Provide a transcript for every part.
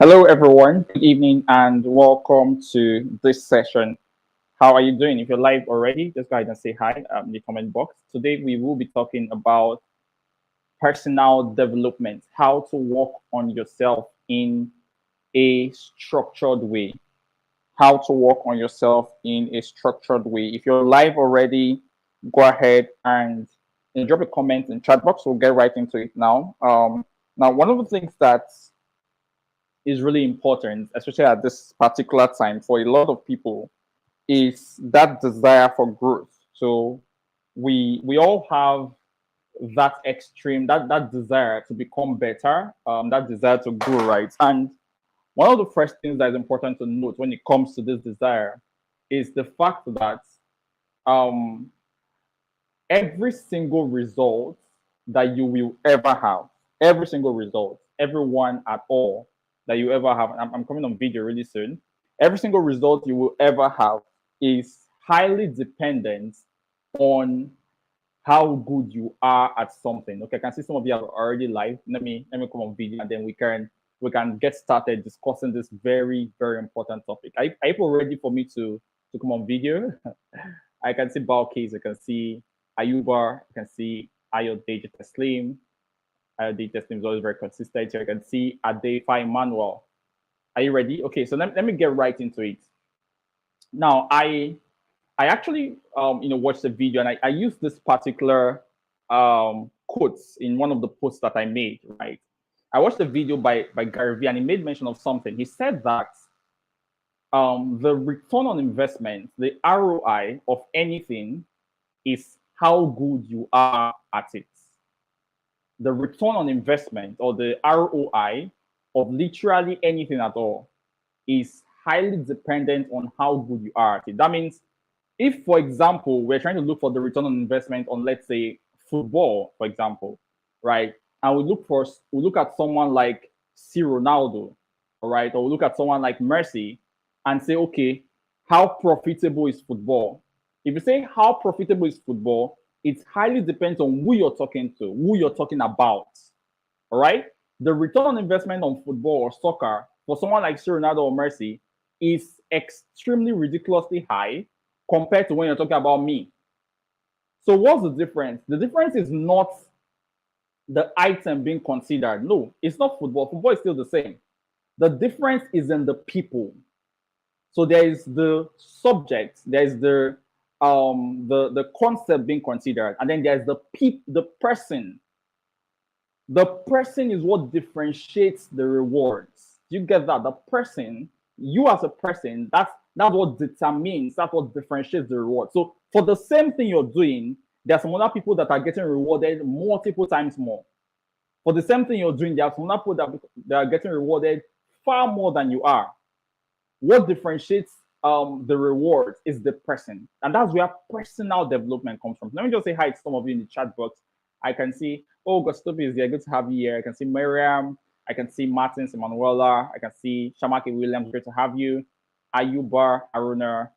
Hello, everyone. Good evening and welcome to this session. How are you doing? If you're live already, just go ahead and say hi in the comment box. Today, we will be talking about personal development, how to work on yourself in a structured way. How to work on yourself in a structured way. If you're live already, go ahead and drop a comment in chat box. We'll get right into it now. Now, one of the things that is really important, especially at this particular time for a lot of people, is that desire for growth. So we all have that extreme, that desire to become better, that desire to grow, right? And one of the first things that is important to note when it comes to this desire is the fact that um, every single result that you will ever have, every single result, everyone at all that you ever have, I'm coming on video really soon, every single result you will ever have is highly dependent on how good you are at something. Okay, I can see some of you are already live. Let me come on video and then we can get started discussing this very important topic. Are you ready for me to come on video? I can see Balkis, I can see Ayubar, I can see Ayo Deja Teslim. Ayo Deja Teslim is always very consistent here. I can see Adefa Emmanuel. Are you ready? Okay, so let me get right into it. Now, I actually watched the video and I used this particular quotes in one of the posts that I made, right? I watched the video by Gary Vee and he made mention of something. He said that the return on investment, the ROI of anything is how good you are at it. The return on investment or the ROI of literally anything at all is highly dependent on how good you are at it. That means if, for example, we're trying to look for the return on investment on, let's say, football, for example, right? And we look at someone like C. Ronaldo, all right, or we look at someone like Messi and say, okay, how profitable is football? If you say how profitable is football, it highly depends on who you're talking to, who you're talking about. All right. The return on investment on football or soccer for someone like C. Ronaldo or Messi is extremely ridiculously high compared to when you're talking about me. So what's the difference? The difference is not the item being considered. No, it's not football. Football is still the same. The difference is in the people. So there is the subject, there is the concept being considered, and then there's the person. The person is what differentiates the rewards. You get that? The person, you as a person, that's what determines, that's what differentiates the reward. So for the same thing you're doing, there are some other people that are getting rewarded multiple times more. For the same thing you're doing, there are some other people that are getting rewarded far more than you are. What differentiates the rewards is the person, and that's where personal development comes from. Let me just say hi to some of you in the chat box. I can see, oh, Gustopi is there. Good to have you here. I can see Miriam. I can see Martins Emanuela. I can see Shamaki Williams. Great to have you. Ayuba Aruna,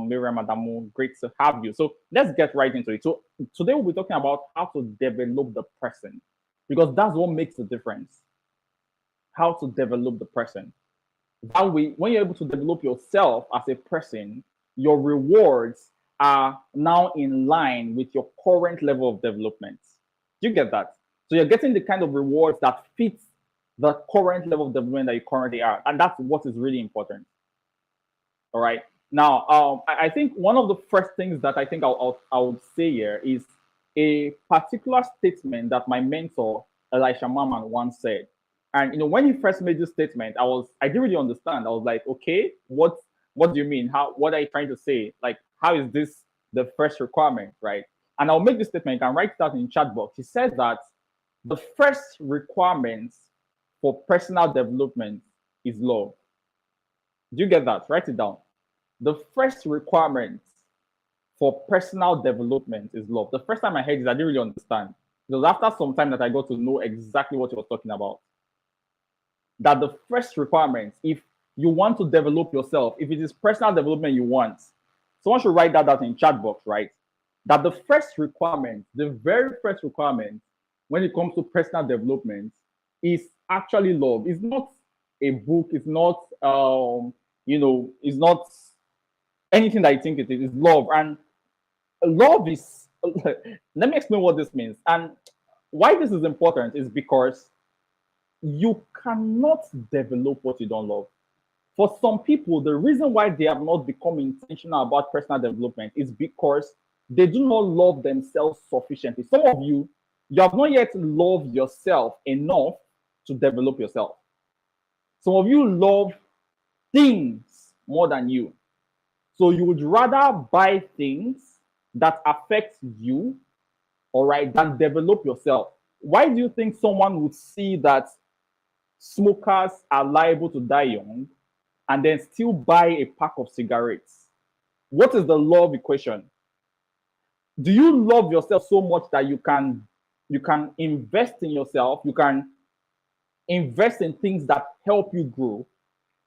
Miriam Adamu. Great to have you. So let's get right into it. So today we'll be talking about how to develop the person, because that's what makes the difference. How to develop the person. That way, when you're able to develop yourself as a person, your rewards are now in line with your current level of development. Do you get that? So you're getting the kind of rewards that fits the current level of development that you currently are. And that's what is really important. All right. Now, I think one of the first things that I think I would say here is a particular statement that my mentor, Elisha Maman, once said. And when he first made this statement, I didn't really understand. I was like, okay, what do you mean? What are you trying to say? Like, how is this the first requirement, right? And I'll make this statement. You can write it out in chat box. He said that the first requirement for personal development is love. Do you get that? Write it down. The first requirement for personal development is love. The first time I heard this, I didn't really understand. It was after some time that I got to know exactly what he was talking about. That the first requirement, if you want to develop yourself, if it is personal development you want, someone should write that out in chat box, right? That the first requirement, the very first requirement when it comes to personal development is actually love. It's not a book. It's not it's not anything that you think it is. It's love. And love is let me explain what this means. And why this is important is because you cannot develop what you don't love. For some people, the reason why they have not become intentional about personal development is because they do not love themselves sufficiently. Some of you, you have not yet loved yourself enough to develop yourself. Some of you love things more than you. So you would rather buy things that affect you, all right, than develop yourself. Why do you think someone would see that smokers are liable to die young and then still buy a pack of cigarettes? What is the love equation? Do you love yourself so much that you can invest in yourself, you can invest in things that help you grow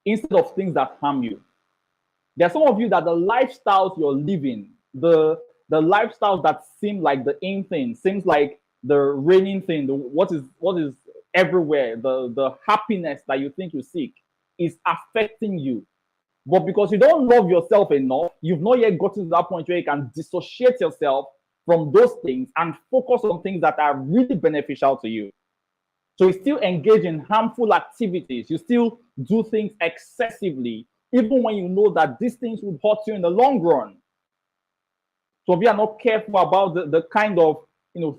instead of things that harm you? There are some of you that the lifestyles you're living, the lifestyles that seem like the in thing, seems like the reigning thing, what is everywhere, the happiness that you think you seek is affecting you. But because you don't love yourself enough, you've not yet gotten to that point where you can dissociate yourself from those things and focus on things that are really beneficial to you. So you still engage in harmful activities. You still do things excessively, even when you know that these things would hurt you in the long run. So if you are not careful about the kind of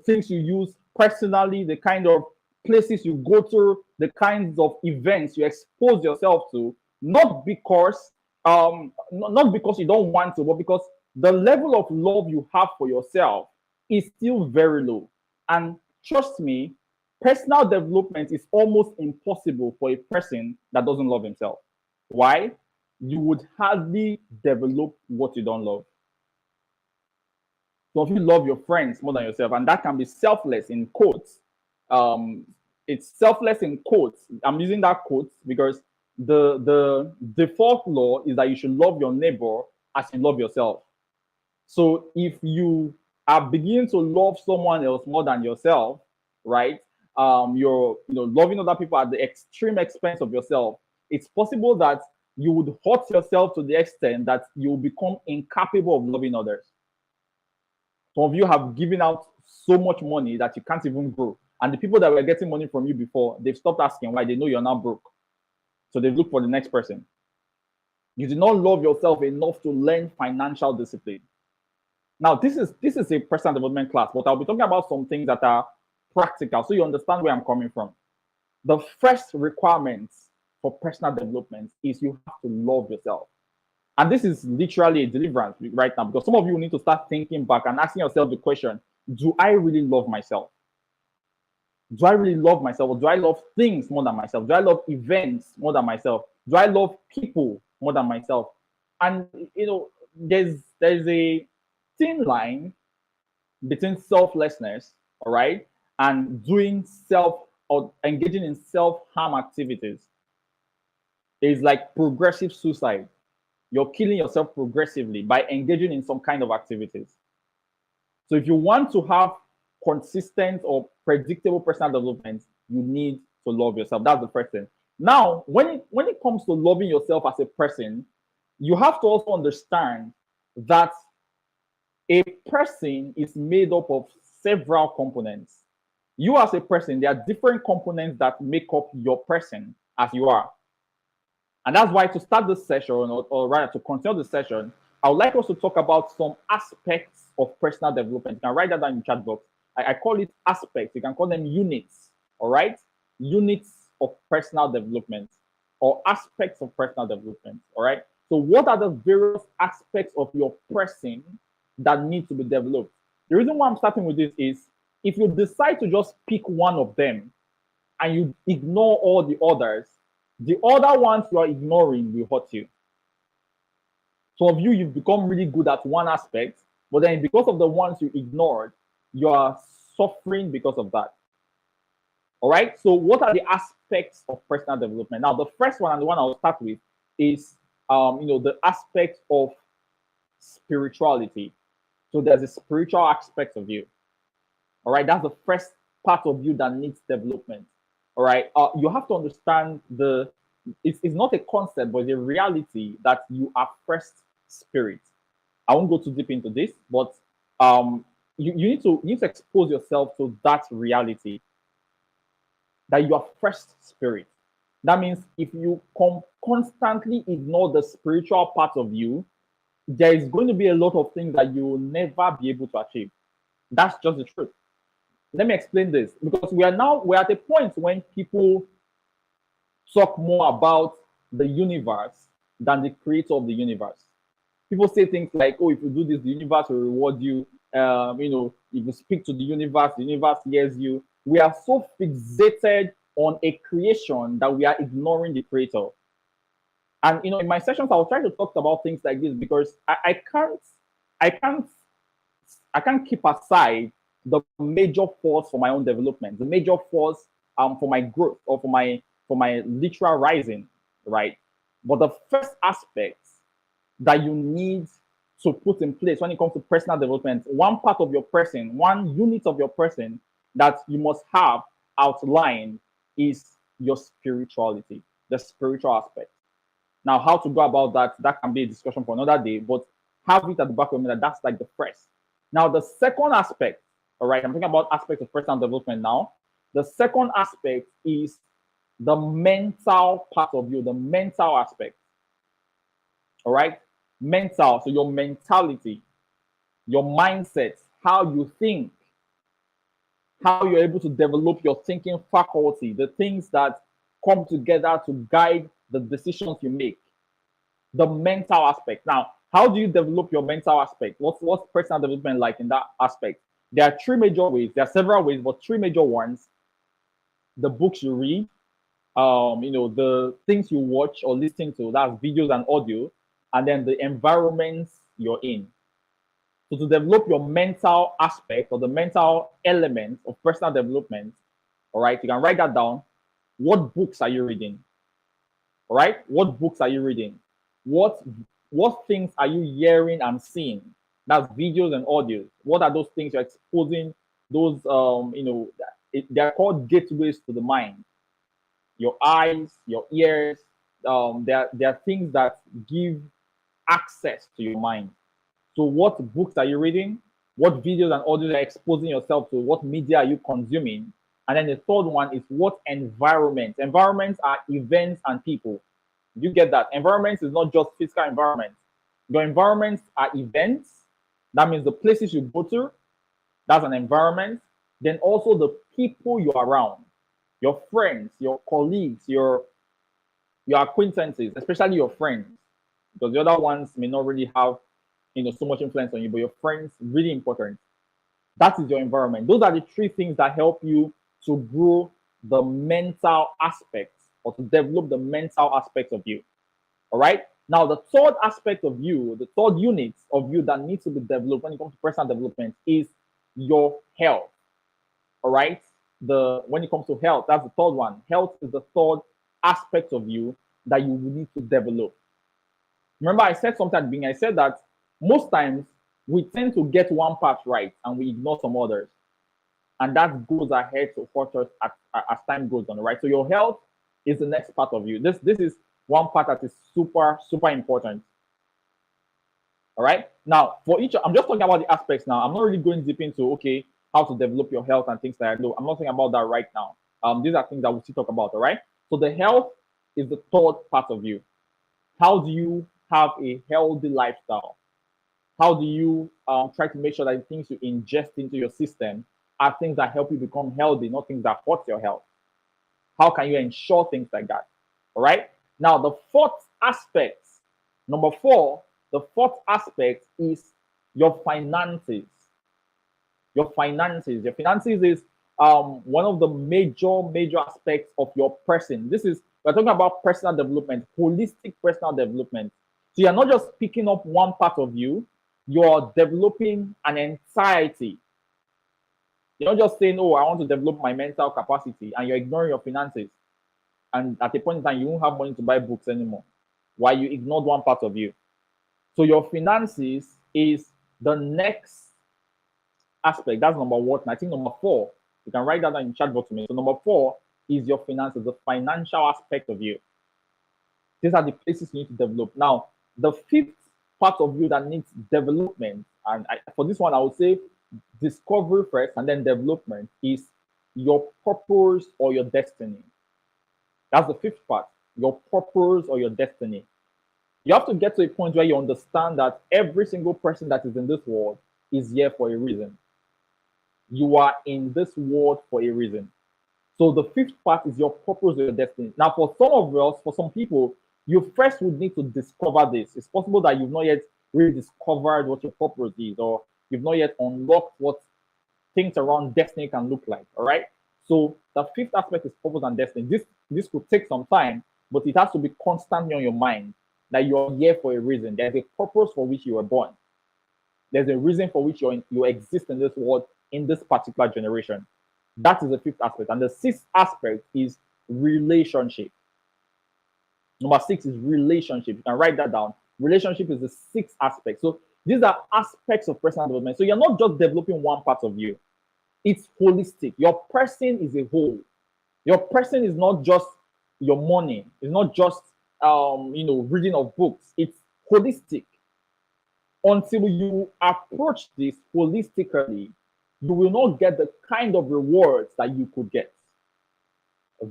things you use personally, the kind of places you go to, the kinds of events you expose yourself to, not because not because you don't want to, but because the level of love you have for yourself is still very low. And trust me, personal development is almost impossible for a person that doesn't love himself. Why? You would hardly develop what you don't love. So if you love your friends more than yourself, and that can be selfless in quotes, it's selfless in quotes. I'm using that quotes because the default law is that you should love your neighbor as you love yourself. So if you are beginning to love someone else more than yourself, right? You're loving other people at the extreme expense of yourself. It's possible that you would hurt yourself to the extent that you will become incapable of loving others. Some of you have given out so much money that you can't even grow. And the people that were getting money from you before, they've stopped asking why. They know you're now broke. So they've looked for the next person. You did not love yourself enough to learn financial discipline. Now, this is a personal development class, but I'll be talking about some things that are practical so you understand where I'm coming from. The first requirement for personal development is you have to love yourself. And this is literally a deliverance right now, because some of you need to start thinking back and asking yourself the question, do I really love myself? Do I really love myself? Or do I love things more than myself? Do I love events more than myself? Do I love people more than myself? And there's a thin line between selflessness, all right, and doing self or engaging in self-harm activities. It's like progressive suicide. You're killing yourself progressively by engaging in some kind of activities. So if you want to have consistent or predictable personal development, you need to love yourself. That's the first thing. Now, when it comes to loving yourself as a person, you have to also understand that a person is made up of several components. You as a person, there are different components that make up your person as you are. And that's why to start this session, or rather to continue the session, I would like us to talk about some aspects of personal development. You can write that down in the chat box. I call it aspects. You can call them units, all right? Units of personal development or aspects of personal development, all right? So what are the various aspects of your person that need to be developed? The reason why I'm starting with this is if you decide to just pick one of them and you ignore all the others, the other ones you are ignoring will hurt you. Some of you, you've become really good at one aspect, but then because of the ones you ignored, you are suffering because of that. All right. So what are the aspects of personal development? Now, the first one and the one I'll start with is, the aspect of spirituality. So there's a spiritual aspect of you. All right. That's the first part of you that needs development. All right. You have to understand the It's not a concept, but a reality that you are first spirit. I won't go too deep into this, but you need to expose yourself to that reality that you are first spirit. That means if you constantly ignore the spiritual part of you, there is going to be a lot of things that you will never be able to achieve. That's just the truth. Let me explain this because we're at a point when people talk more about the universe than the creator of the universe. People say things like, "Oh, if you do this, the universe will reward you." If you speak to the universe hears you. We are so fixated on a creation that we are ignoring the creator. And in my sessions, I will try to talk about things like this because I can't, I can't keep aside the major force for my own development, the major force for my growth or for my literal rising, right? But the first aspect that you need to put in place when it comes to personal development, one part of your person, one unit of your person that you must have outlined is your spirituality, the spiritual aspect. Now, how to go about that, that can be a discussion for another day, but have it at the back of your mind that that's like the first. Now, the second aspect, all right, I'm talking about aspects of personal development now. The second aspect is the mental part of you, the mental aspect. All right, mental. So your mentality, your mindset, how you think, how you're able to develop your thinking faculty, the things that come together to guide the decisions you make, the mental aspect. Now, how do you develop your mental aspect? What's personal development like in that aspect? There are three major ways. There are several ways, but three major ones. The books you read, the things you watch or listen to, that's videos and audio, and then the environments you're in. So to develop your mental aspect or the mental element of personal development, all right, you can write that down. What books are you reading? All right, what books are you reading? What things are you hearing and seeing? That's videos and audios. What are those things you're exposing? Those they're called gateways to the mind. Your eyes, your ears. They're things that give access to your mind. So, what books are you reading? What videos and audio are you exposing yourself to? What media are you consuming? And then the third one is what environment. Environments are events and people. You get that? Environments is not just physical environments. Your environments are events. That means the places you go to, that's an environment. Then also the people you're around, your friends, your colleagues, your acquaintances, especially your friends, because the other ones may not really have so much influence on you, but your friends really important. That is your environment. Those are the three things that help you to grow the mental aspects or to develop the mental aspect of you. All right. Now, the third aspect of you, the third unit of you that needs to be developed when it comes to personal development is your health. All right. When it comes to health, that's the third one. Health is the third aspect of you that you need to develop. Remember, I said something at the beginning. I said that most times we tend to get one part right and we ignore some others. And that goes ahead to hurt us as time goes on, right? So your health is the next part of you. This is one part that is super, super important. All right. Now, for each, I'm just talking about the aspects now. I'm not really going deep into, okay, how to develop your health and things like that. No, I'm not talking about that right now. These are things that we'll still talk about. All right. So the health is the third part of you. How do you have a healthy lifestyle? How do you try to make sure that the things you ingest into your system are things that help you become healthy, not things that hurt your health? How can you ensure things like that? All right. Now, the fourth aspect, number four, the fourth aspect is your finances. Your finances. Your finances is one of the major aspects of your person. We're talking about personal development, holistic personal development. So you're not just picking up one part of you, you're developing an entirety. You're not just saying, "Oh, I want to develop my mental capacity," and you're ignoring your finances. And at a point in time, you won't have money to buy books anymore. Why? You ignored one part of you. So your finances is the next aspect. That's number one. I think number four, you can write that down in the chat box to me. So number four is your finances, the financial aspect of you. These are the places you need to develop. Now, the fifth part of you that needs development, and for this one, I would say discovery first and then development, is your purpose or your destiny. That's the fifth part, your purpose or your destiny. You have to get to a point where you understand that every single person that is in this world is here for a reason. You are in this world for a reason. So the fifth part is your purpose or your destiny. Now, for some of us, for some people, you first would need to discover this. It's possible that you've not yet really discovered what your purpose is, or you've not yet unlocked what things around destiny can look like. All right. So the fifth aspect is purpose and destiny. This could take some time, but it has to be constantly on your mind that you are here for a reason. There's a purpose for which you were born. There's a reason for which you exist in this world in this particular generation. That is the fifth aspect. And the sixth aspect is relationship. Number six is relationship. You can write that down. Relationship is the sixth aspect. So these are aspects of personal development. So you're not just developing one part of you, it's holistic. Your person is a whole. Your person is not just your money, it's not just reading of books, it's holistic. Until you approach this holistically, you will not get the kind of rewards that you could get.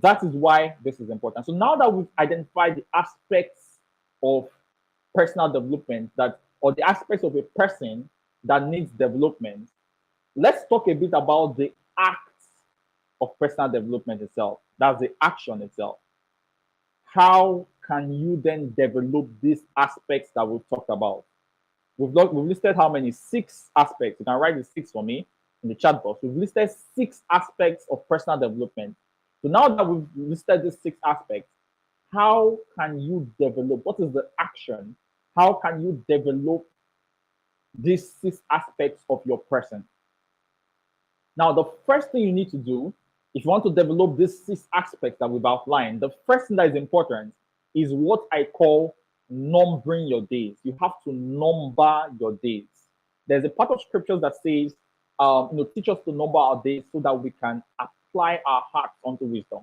That is why this is important. So now that we've identified the aspects of personal development or the aspects of a person that needs development, let's talk a bit about the act of personal development itself. That's the action itself. How can you then develop these aspects that we've talked about? We've listed how many? 6 aspects. You can write the 6 for me in the chat box. We've listed 6 aspects of personal development. So now that we've listed these 6 aspects, how can you develop? What is the action? How can you develop these 6 aspects of your person? Now, the first thing you need to do, if you want to develop these 6 aspects that we've outlined, the first thing that is important is what I call numbering your days. You have to number your days. There's a part of scriptures that says, teach us to number our days so that we can apply our hearts unto wisdom.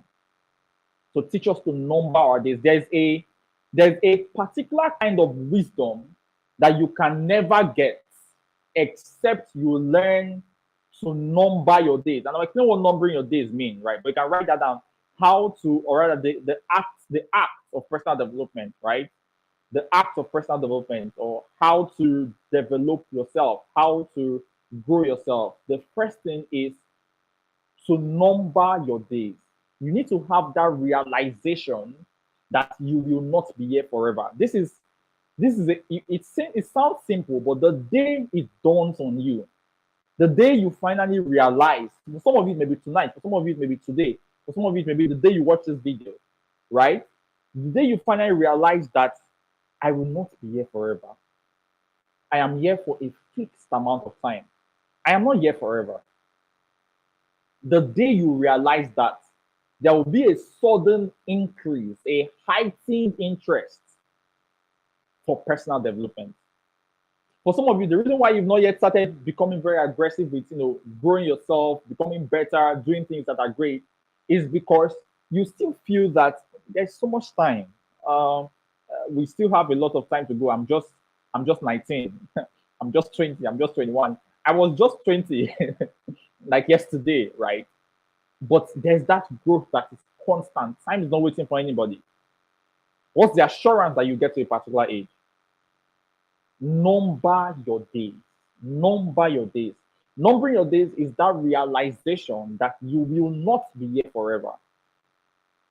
So teach us to number our days. There's a particular kind of wisdom that you can never get except you learn to number your days. And I'll explain what numbering your days mean, right? But you can write that down. How to, or rather, the act of personal development, right? The act of personal development, or how to develop yourself, how to grow yourself. The first thing is to number your days. You need to have that realization that you will not be here forever. It sounds simple, but the day it dawns on you, the day you finally realize, for some of you maybe tonight, for some of you maybe today, for some of you maybe the day you watch this video, right? The day you finally realize that I will not be here forever. I am here for a fixed amount of time. I am not here forever. The day you realize that, there will be a sudden increase, a heightened interest for personal development. For some of you, the reason why you've not yet started becoming very aggressive with, growing yourself, becoming better, doing things that are great, is because you still feel that there's so much time. We still have a lot of time to go. I'm just 19. I'm just 20. I'm just 21. I was just 20 like yesterday, right? But there's that growth that is constant. Time is not waiting for anybody. What's the assurance that you get to a particular age? Number your days. Number your days. Numbering your days is that realization that you will not be here forever.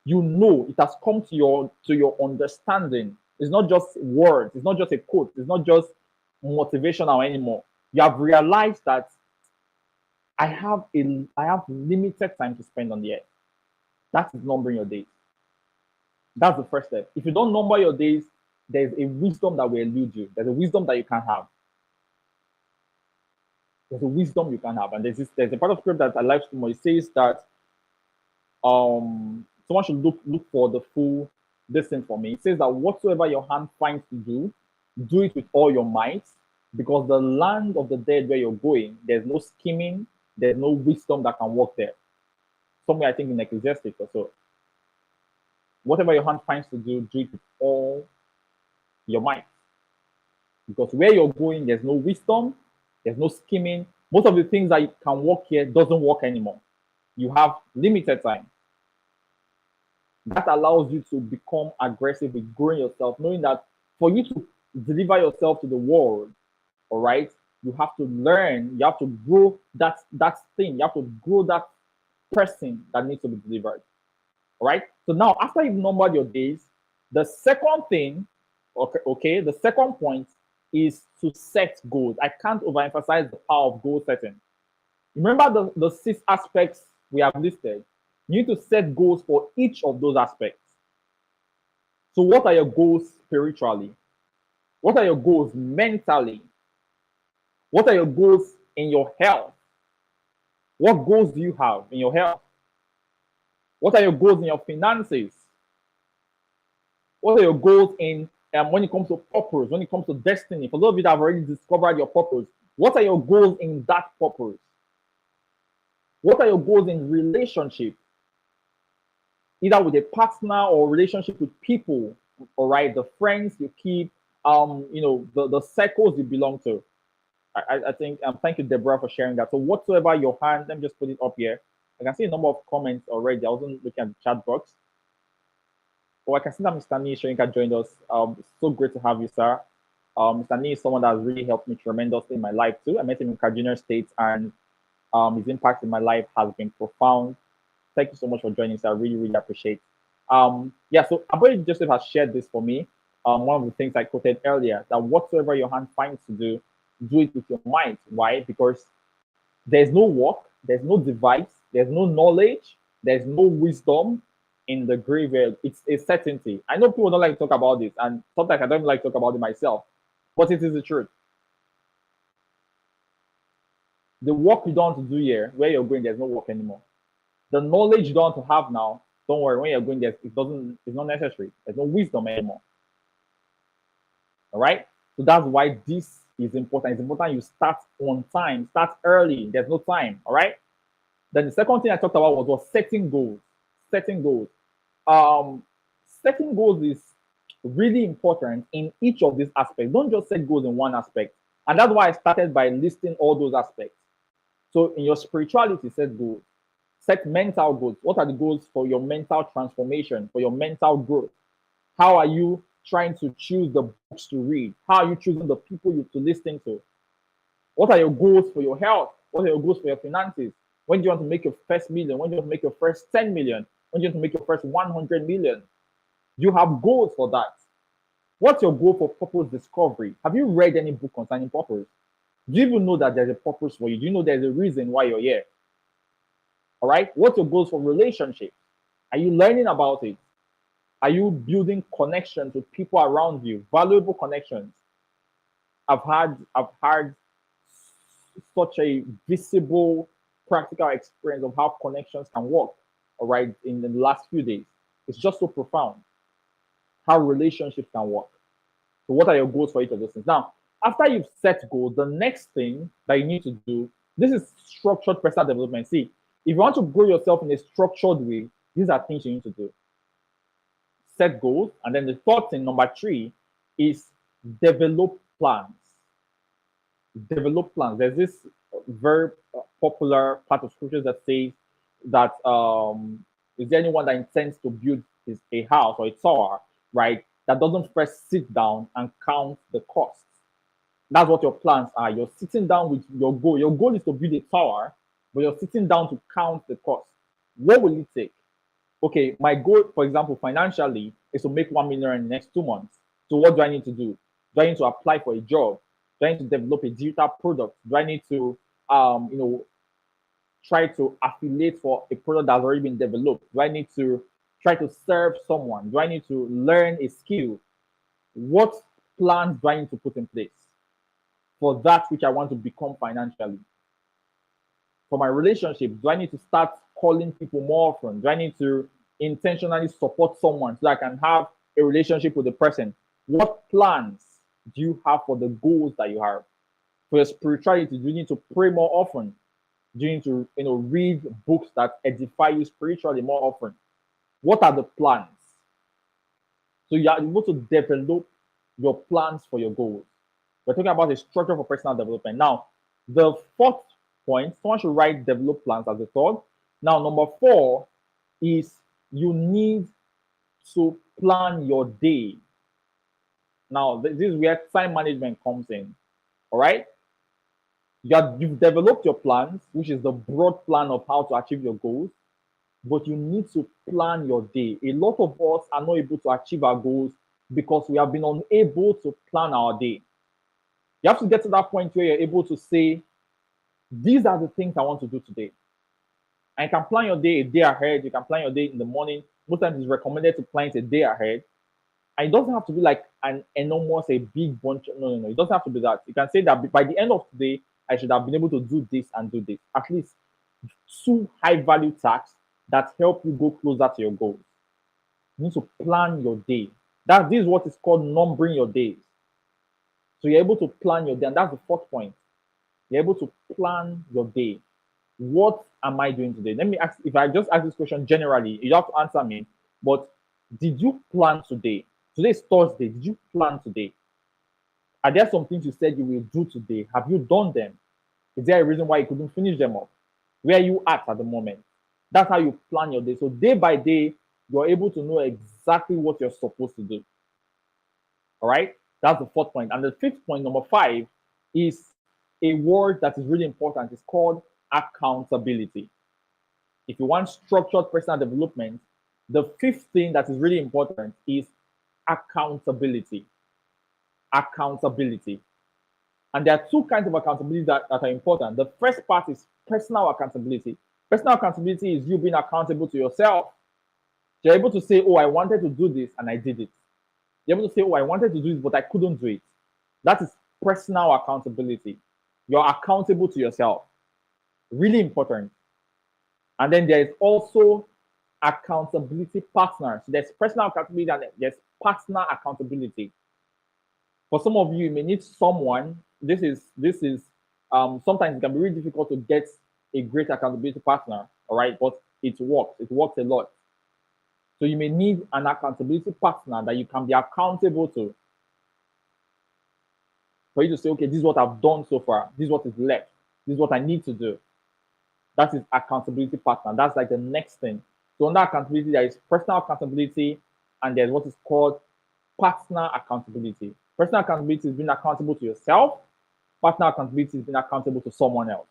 You know, it has come to your understanding. It's not just words, it's not just a quote, it's not just motivational anymore. You have realized that I have limited time to spend on the earth. That is numbering your days. That's the first step. If you don't number your days, there's a wisdom that will elude you. There's a wisdom that you can't have. There's a wisdom you can have. And there's a part of script that I like so much. It says that someone should look for the full thing for me. It says that whatsoever your hand finds to do it with all your might, because the land of the dead where you're going, there's no scheming, there's no wisdom that can work there. Somewhere I think in Ecclesiastes or so. Whatever your hand finds to do it with all your might. Because where you're going, there's no wisdom, there's no scheming. Most of the things that you can work here doesn't work anymore. You have limited time. That allows you to become aggressive with growing yourself, knowing that for you to deliver yourself to the world, all right, you have to learn, you have to grow that thing, you have to grow that person that needs to be delivered. All right. So now, after you've numbered your days, the second thing, okay, the second point is to set goals. I can't overemphasize the power of goal setting. Remember the six aspects we have listed. You need to set goals for each of those aspects. So, what are your goals spiritually? What are your goals mentally? What are your goals in your health? What goals do you have in your health? What are your goals in your finances? What are your goals in when it comes to purpose, when it comes to destiny? For those of you that have already discovered your purpose, what are your goals in that purpose? What are your goals in relationship? Either with a partner or relationship with people, all right, the friends you keep, the circles you belong to. I think thank you, Deborah, for sharing that. So whatsoever your hand, let me just put it up here. I can see a number of comments already. I wasn't looking at the chat box. Oh, I can see that Mr. Nee Shoyinka joined us. It's so great to have you, sir. Mr. Nee is someone that has really helped me tremendously in my life too. I met him in Kaduna State, and his impact in my life has been profound. Thank you so much for joining, sir. I really, really appreciate. Yeah, so Aboy Joseph has shared this for me. One of the things I quoted earlier, that whatsoever your hand finds to do it with your mind. Why? Because there's no work, there's no device, there's no knowledge, there's no wisdom in the graveyard. It's a certainty. I know people don't like to talk about this, and sometimes I don't like to talk about it myself, but it is the truth. The work you don't want to do here, where you're going, there's no work anymore. The knowledge you don't want to have now, don't worry, when you're going there, it's not necessary. There's no wisdom anymore. All right. So that's why this is important. It's important you start on time, start early. There's no time. All right. Then the second thing I talked about was setting goals. Setting goals. Um, Setting goals is really important in each of these aspects. Don't just set goals in one aspect. And that's why I started by listing all those aspects. So in your spirituality, set goals. Set mental goals. What are the goals for your mental transformation, for your mental growth? How are you trying to choose the books to read? How are you choosing the people you to listen to? What are your goals for your health? What are your goals for your finances? When do you want to make your first million? When do you want to make your first 10 million? When do you want to make your first 100 million? You have goals for that. What's your goal for purpose discovery? Have you read any book concerning purpose? Do you even know that there's a purpose for you? Do you know there's a reason why you're here? All right. What's your goals for relationship? Are you learning about it? Are you building connections with people around you? Valuable connections. I've had such a visible, practical experience of how connections can work. All right, in the last few days, it's just so profound how relationships can work. So, what are your goals for each of those things? Now, after you've set goals, the next thing that you need to do, this is structured personal development. See, if you want to grow yourself in a structured way, these are things you need to do. Set goals, and then the third thing, number 3, is develop plans. Develop plans. There's this very popular part of scriptures that says that is there anyone that intends to build a house or a tower, right? That doesn't first sit down and count the costs. That's what your plans are. You're sitting down with your goal. Your goal is to build a tower, but you're sitting down to count the cost. What will it take? Okay, my goal, for example, financially, is to make 1 million in the next 2 months. So what do I need to do? Do I need to apply for a job? Do I need to develop a digital product? Do I need to, try to affiliate for a product that's already been developed? Do I need to try to serve someone? Do I need to learn a skill? What plans do I need to put in place for that which I want to become financially? For my relationship, do I need to start calling people more often? Do I need to intentionally support someone so I can have a relationship with the person? What plans do you have for the goals that you have? For your spirituality, do you need to pray more often? Do you need to read books that edify you spiritually more often? What are the plans? So you are able to develop your plans for your goals. We're talking about the structure for personal development. Now, the fourth point, someone should write develop plans as a third. Now, number four is you need to plan your day. Now, this is where time management comes in. All right. You've developed your plans, which is the broad plan of how to achieve your goals, but you need to plan your day. A lot of us are not able to achieve our goals because we have been unable to plan our day. You have to get to that point where you're able to say, these are the things I want to do today. And you can plan your day a day ahead. You can plan your day in the morning. Most times it's recommended to plan it a day ahead. And it doesn't have to be like an enormous, a big bunch. No. It doesn't have to be that. You can say that by the end of today, I should have been able to do this and do this. At least two high value tasks that help you go closer to your goals. You need to plan your day. This is what is called numbering your days. So you're able to plan your day, and that's the fourth point. You're able to plan your day. What am I doing today? Let me ask, if I just ask this question generally, you have to answer me. But did you plan today? Today is Thursday. Did you plan today? Are there some things you said you will do today? Have you done them? Is there a reason why you couldn't finish them up? Where are you at the moment? That's how you plan your day. So day by day, you're able to know exactly what you're supposed to do. All right? That's the fourth point. And the fifth point, number five, is a word that is really important. It's called accountability. If you want structured personal development, the fifth thing that is really important is accountability. Accountability. And there are two kinds of accountability that are important. The first part is personal accountability. Personal accountability is you being accountable to yourself. You're able to say, oh, I wanted to do this and I did it. You're able to say, oh, I wanted to do this, but I couldn't do it. That is personal accountability. You're accountable to yourself. Really important. And then there is also accountability partners. So there's personal accountability and there's partner accountability. For some of you, you may need someone. This is sometimes it can be really difficult to get a great accountability partner. All right, but it works. It works a lot. So you may need an accountability partner that you can be accountable to. For you to say, okay, this is what I've done so far. This is what is left. This is what I need to do. That is accountability partner. That's like the next thing. So under accountability, there is personal accountability, and there's what is called partner accountability. Personal accountability is being accountable to yourself. Partner accountability is being accountable to someone else.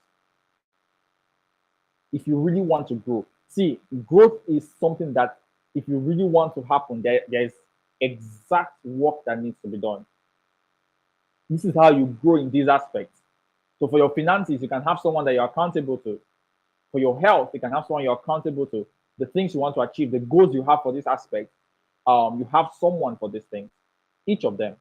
If you really want to grow, see, growth is something that if you really want to happen, there is exact work that needs to be done. This is how you grow in these aspects. So for your finances, you can have someone that you're accountable to. For your health, you can have someone you're accountable to. The things you want to achieve, the goals you have for this aspect, you have someone for these things, each of them.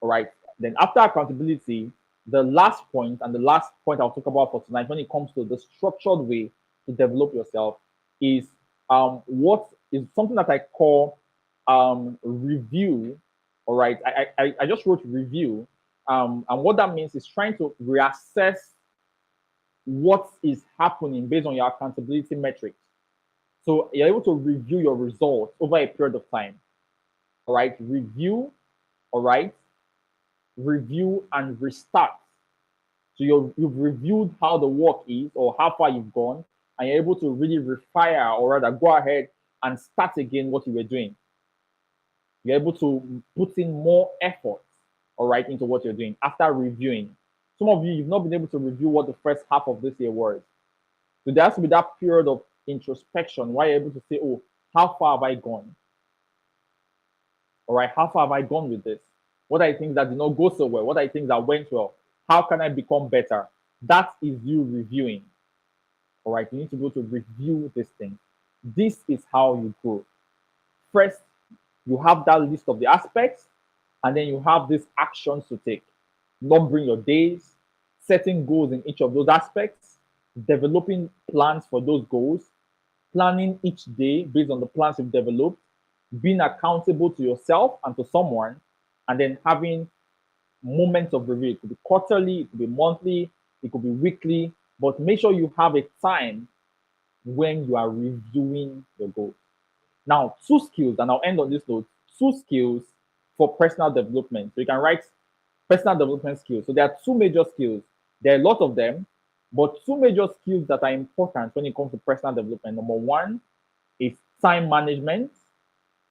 All right. Then after accountability, the last point and the last point I'll talk about for tonight when it comes to the structured way to develop yourself is what is something that I call review. All right. I just wrote review. And what that means is trying to reassess what is happening based on your accountability metrics. So you're able to review your results over a period of time. All right. Review. All right. Review and restart. So you've reviewed how the work is or how far you've gone, and you're able to really refire or rather go ahead and start again what you were doing. You're able to put in more effort, all right, into what you're doing after reviewing. Some of you've not been able to review what the first half of this year was. So there has to be that period of introspection where you're able to say, oh, how far have I gone? All right, how far have I gone with this? What are the things that did not go so well? What are the things that went well? How can I become better? That is you reviewing. All right, you need to go to review this thing. This is how you grow. First, you have that list of the aspects, and then you have these actions to take. Numbering your days, setting goals in each of those aspects, developing plans for those goals, planning each day based on the plans you've developed, being accountable to yourself and to someone, and then having moments of review. It could be quarterly, it could be monthly, it could be weekly, but make sure you have a time when you are reviewing your goals. Now, two skills, and I'll end on this note, two skills for personal development. So you can write personal development skills. So there are two major skills. There are a lot of them, but two major skills that are important when it comes to personal development. Number one is time management.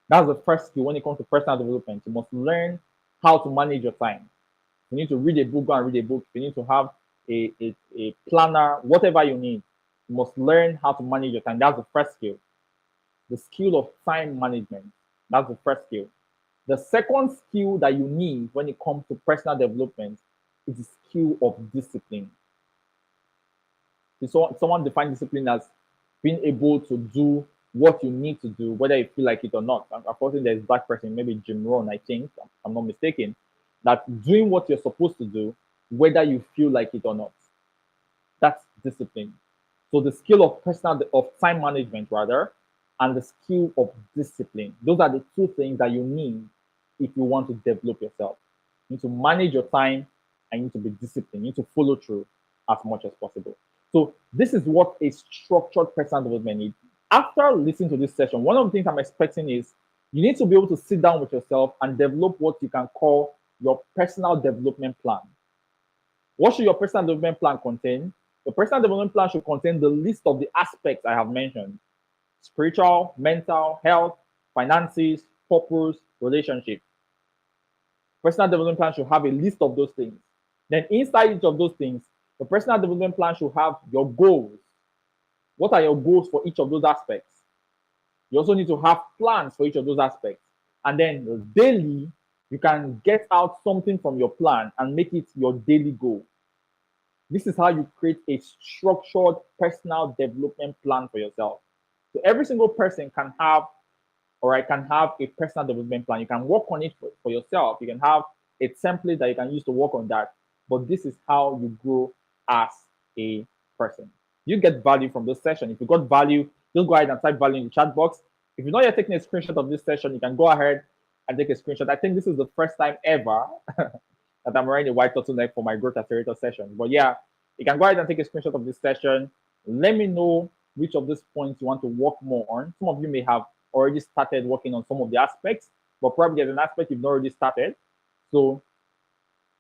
That's the first skill when it comes to personal development. You must learn how to manage your time. You need to read a book, go and read a book. You need to have a planner, whatever you need. You must learn how to manage your time. That's the first skill. The skill of time management. That's the first skill. The second skill that you need when it comes to personal development is the skill of discipline. So someone define discipline as being able to do what you need to do, whether you feel like it or not. Of course, there's that person, maybe Jim Rohn, I think, if I'm not mistaken, that doing what you're supposed to do, whether you feel like it or not. That's discipline. So the skill of time management rather, and the skill of discipline. Those are the two things that you need if you want to develop yourself. You need to manage your time and you need to be disciplined. You need to follow through as much as possible. So this is what a structured personal development needs. After listening to this session, one of the things I'm expecting is you need to be able to sit down with yourself and develop what you can call your personal development plan. What should your personal development plan contain? Your personal development plan should contain the list of the aspects I have mentioned: spiritual, mental, health, finances, purpose, relationship. Personal development plan should have a list of those things. Then inside each of those things, the personal development plan should have your goals. What are your goals for each of those aspects? You also need to have plans for each of those aspects. And then daily, you can get out something from your plan and make it your daily goal. This is how you create a structured personal development plan for yourself. So every single person can have, or I can have a personal development plan. You can work on it for yourself. You can have a template that you can use to work on that. But this is how you grow as a person. You get value from this session. If you got value, just go ahead and type value in the chat box. If you're not yet taking a screenshot of this session, you can go ahead and take a screenshot. I think this is the first time ever that I'm wearing a white turtleneck for my growth accelerator session. But yeah, you can go ahead and take a screenshot of this session. Let me know which of these points you want to work more on. Some of you may have already started working on some of the aspects, but probably there's an aspect you've not already started. So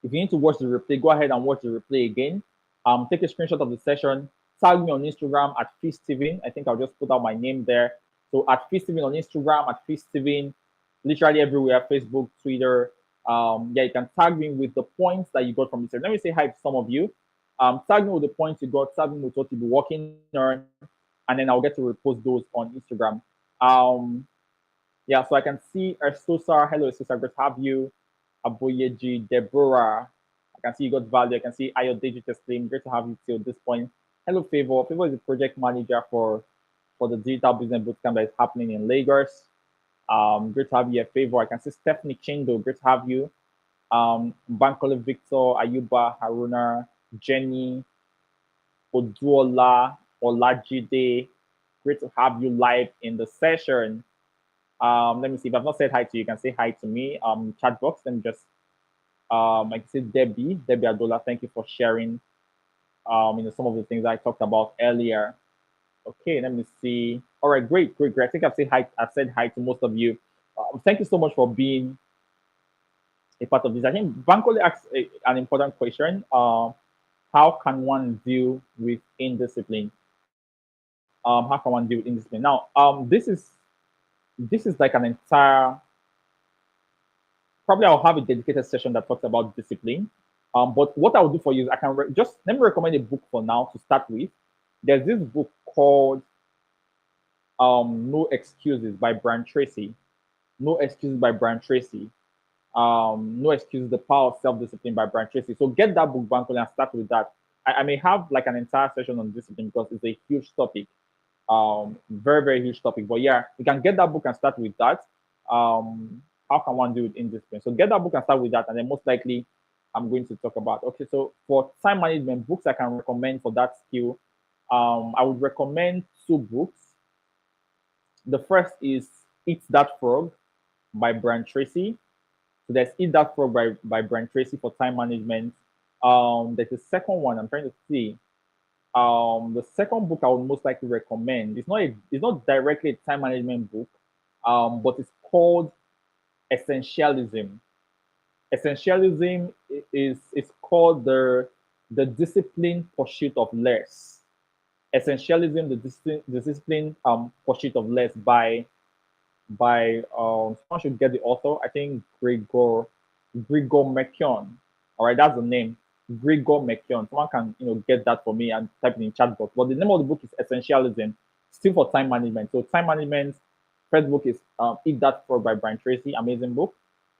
if you need to watch the replay, go ahead and watch the replay again. Take a screenshot of the session. Tag me on Instagram at FeastSteven. I think I'll just put out my name there. So at FeastSteven on Instagram, at FeastSteven, literally everywhere, Facebook, Twitter. Yeah, you can tag me with the points that you got from this. Let me say hi to some of you. Tag me with the points you got, tag me with what you'll be working on, and then I'll get to repost those on Instagram. Yeah, so I can see Erstosa. Hello, Erstosa. Great to have you. Aboyeji, Deborah. I can see you got value. I can see Ayo Digital Slim. Great to have you till this point. Hello, Favor. Favor is the project manager for the digital business bootcamp that is happening in Lagos. Great to have you, Favor. I can see Stephanie Chindo. Great to have you. Bankole Victor, Ayuba, Haruna, Jenny, Oduola, Olajide. Great to have you live in the session. Let me see. If I've not said hi to you, you can say hi to me. Chat box. Let me just I can see Debbie Adola. Thank you for sharing some of the things I talked about earlier. Okay, let me see. All right, great. I think I've said hi to most of you. Thank you so much for being a part of this. I think Bankole asked an important question. How can one deal with indiscipline? How can one deal with indiscipline? Now, this is like an entire. Probably I'll have a dedicated session that talks about discipline. But what I'll do for you is I can just let me recommend a book for now to start with. There's this book called No Excuses by Brian Tracy. No Excuses by Brian Tracy. No Excuses, The Power of Self-Discipline by Brian Tracy. So get that book, Bankole, and start with that. I may have like an entire session on discipline because it's a huge topic. Very, very huge topic. But yeah, you can get that book and start with that. How can one do it in discipline? So get that book and start with that, and then most likely I'm going to talk about. Okay, so for time management books, I can recommend for that skill. I would recommend two books. The first is Eat That Frog by Brian Tracy. So there's Eat That Frog by Brian Tracy for time management. There's the second one I'm trying to see. The second book I would most likely recommend. It's not directly a time management book, but it's called essentialism. Essentialism is called the disciplined pursuit of less. Essentialism, the disciplined pursuit of less by someone should get the author. I think Grigor Mekion. All right, that's the name. Grigor Mekion. Someone can get that for me and type it in chat box. But the name of the book is Essentialism, still for time management. So time management. First book is Eat That Frog by Brian Tracy, amazing book.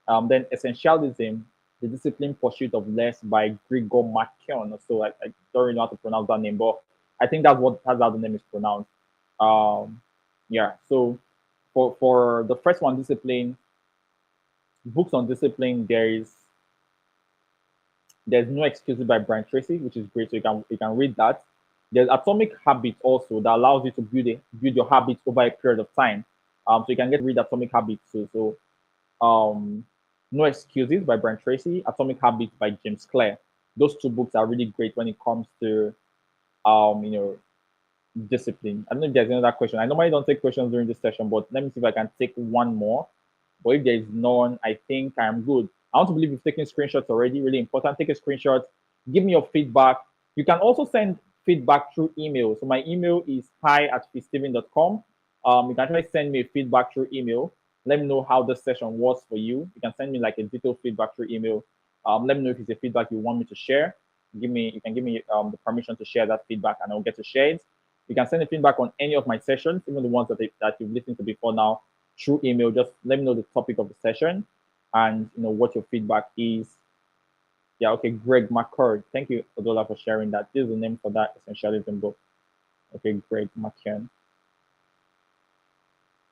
Then Essentialism, The Disciplined Pursuit of Less by Grigor Mekion. So I don't really know how to pronounce that name, but I think that's how the name is pronounced. Yeah. So for the first one, discipline, books on discipline, there's No Excuses by Brian Tracy, which is great. So you can read that. There's Atomic Habits also that allows you to build your habits over a period of time. So you can read Atomic Habits too. So No Excuses by Brian Tracy, Atomic Habits by James Clear. Those two books are really great when it comes to um you know discipline. I don't know if there's another question. I normally don't take questions during this session, but let me see if I can take one more. But if there is none, I think I'm good. I want to believe you've taken screenshots already. Really important. Take a screenshot. Give me your feedback. You can also send feedback through email. So my email is hi@fiststeven.com. You can actually send me feedback through email. Let me know how the session was for you. You can send me like a detailed feedback through email. Let me know if it's a feedback you want me to share. You can give me the permission to share that feedback, and I'll get to share it. You can send me feedback on any of my sessions, even the ones that you've listened to before now, through email. Just let me know the topic of the session and what your feedback is. Yeah, okay, Greg McCord. Thank you, Odola, for sharing that. This is the name for that essentialism book. Okay, Greg McCann.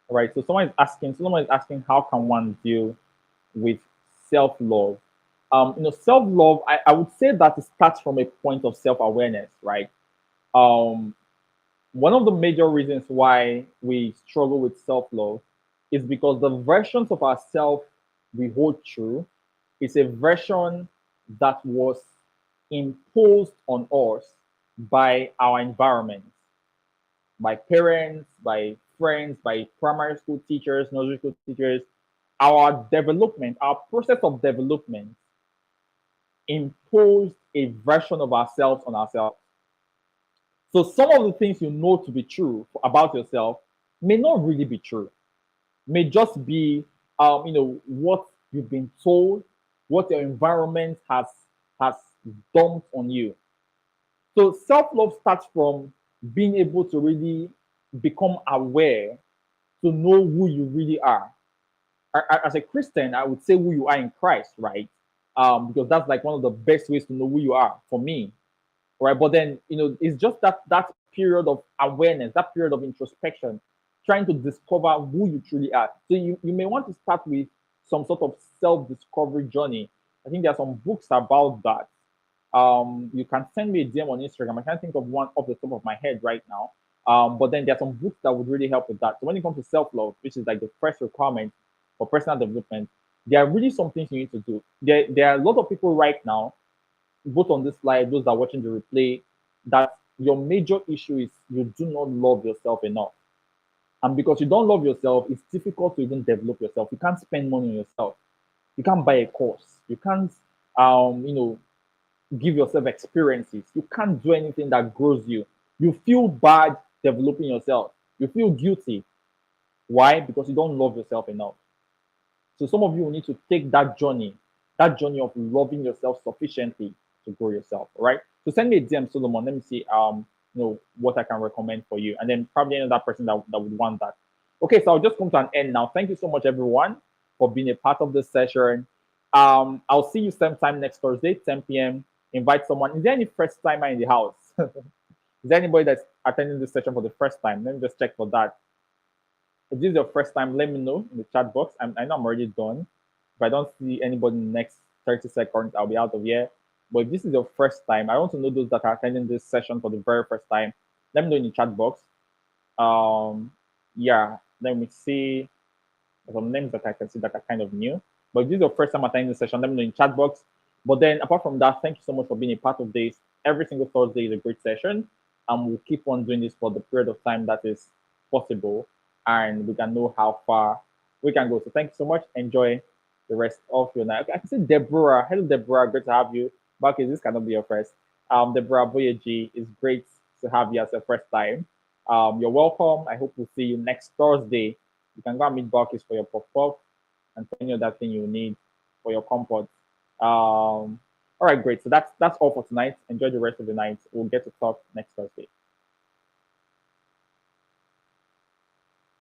All right, so someone is asking how can one deal with self-love? Self-love, I would say that it starts from a point of self-awareness, right? Um, One of the major reasons why we struggle with self-love is because the versions of ourselves we hold true is a version that was imposed on us by our environment, by parents, by friends, by primary school teachers, nursery school teachers. Our development, our process of development imposed a version of ourselves on ourselves. So some of the things you know to be true about yourself may not really be true. May just be what you've been told, what your environment has dumped on you. So self-love starts from being able to really become aware, to know who you really are. As a Christian, I would say who you are in Christ, right? Because that's like one of the best ways to know who you are for me, right? But then it's just that period of awareness, that period of introspection, trying to discover who you truly are. So you may want to start with some sort of self-discovery journey. I think there are some books about that. You can send me a DM on Instagram. I can't think of one off the top of my head right now. But then there are some books that would really help with that. So when it comes to self-love, which is like the first requirement for personal development, there are really some things you need to do. There are a lot of people right now, both on this slide, those that are watching the replay, that your major issue is you do not love yourself enough. And because you don't love yourself, it's difficult to even develop yourself. You can't spend money on yourself. You can't buy a course. You can't, give yourself experiences. You can't do anything that grows you. You feel bad developing yourself. You feel guilty. Why? Because you don't love yourself enough. So some of you will need to take that journey of loving yourself sufficiently to grow yourself. All right. So send me a DM, Solomon. Let me see what I can recommend for you. And then probably another person that would want that. Okay, so I'll just come to an end now. Thank you so much, everyone, for being a part of this session. I'll see you same time next Thursday, 10 p.m. Invite someone. Is there any first timer in the house? Is there anybody that's attending this session for the first time? Let me just check for that. If this is your first time, let me know in the chat box. I know I'm already done. If I don't see anybody in the next 30 seconds, I'll be out of here. But if this is your first time, I want to know those that are attending this session for the very first time. Let me know in the chat box. Yeah, let me see. There's some names that I can see that are kind of new. But if this is your first time attending the session, let me know in the chat box. But then apart from that, thank you so much for being a part of this. Every single Thursday is a great session. And we'll keep on doing this for the period of time that is possible. and we can know how far we can go. So thank you so much. Enjoy the rest of your night. Okay, I can see Deborah. Hello, Deborah. Great to have you. Marcus, this cannot be your first. Deborah Boyeji, it's great to have you as your first time. You're welcome. I hope we'll see you next Thursday. You can go and meet Marcus for your pop-up and for any other thing you need for your comfort. All right, great. So that's all for tonight. Enjoy the rest of the night. We'll get to talk next Thursday.